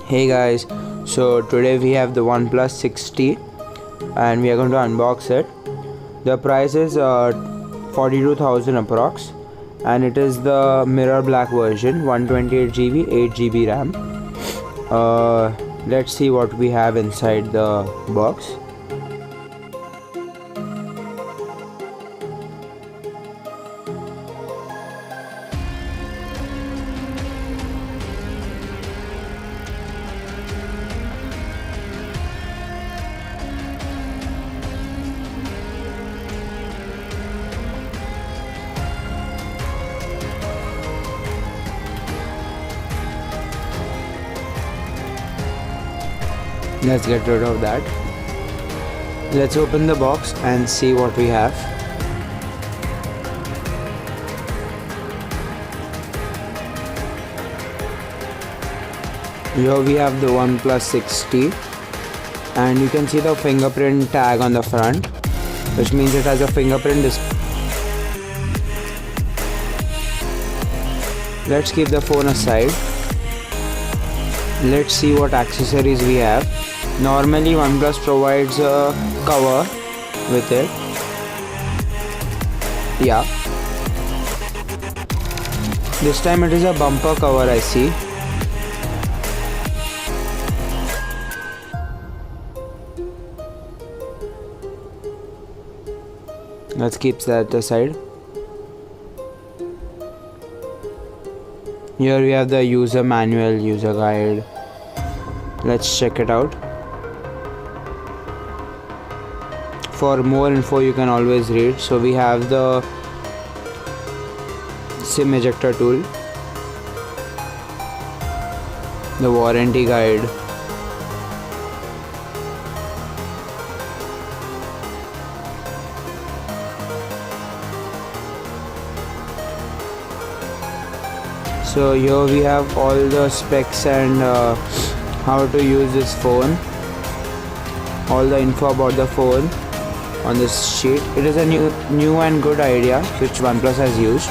Hey guys, so today we have the OnePlus 6T and we are going to unbox it. The price is 42,000 approx, and it is the mirror black version, 128GB, 8GB RAM. Let's see what we have inside the box. Let's get rid of that. Let's open the box and see what we have. Here we have the OnePlus 6T, and you can see the fingerprint tag on the front, which means it has a fingerprint display. Let's keep the phone aside. Let's see what accessories we have. Normally OnePlus provides a cover with it. Yeah, this time it is a bumper cover, I see. Let's keep that aside. Here we have the user manual, user guide. Let's check it out. For more info you can always read. So we have the SIM ejector tool, the warranty guide, so here we have all the specs and how to use this phone, all the info about the phone on this sheet. It is a new and good idea which OnePlus has used.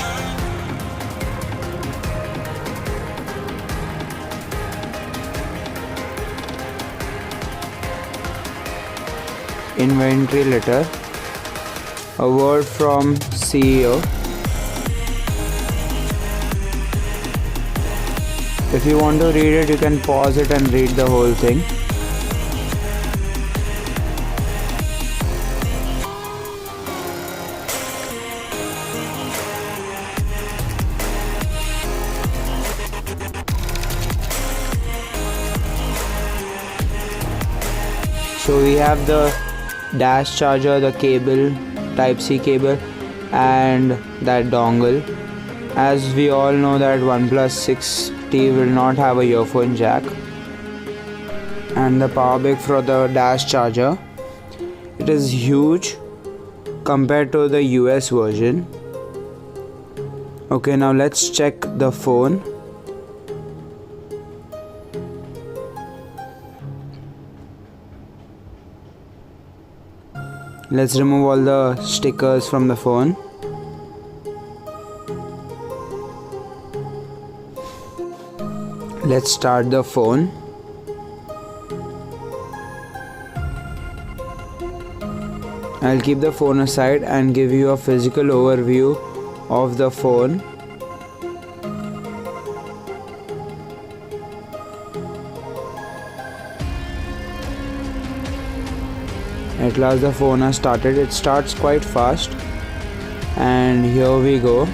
Inventory letter, a word from CEO. If you want to read it, you can pause it and read the whole thing. So we have the dash charger, the cable, Type-C cable, and that dongle. As we all know that OnePlus 6T will not have a earphone jack. And the power brick for the dash charger. It is huge compared to the US version. Okay, now let's check the phone. Let's remove all the stickers from the phone. Let's start the phone. I'll keep the phone aside and give you a physical overview of the phone. At last the phone has started. It starts quite fast, and here we go.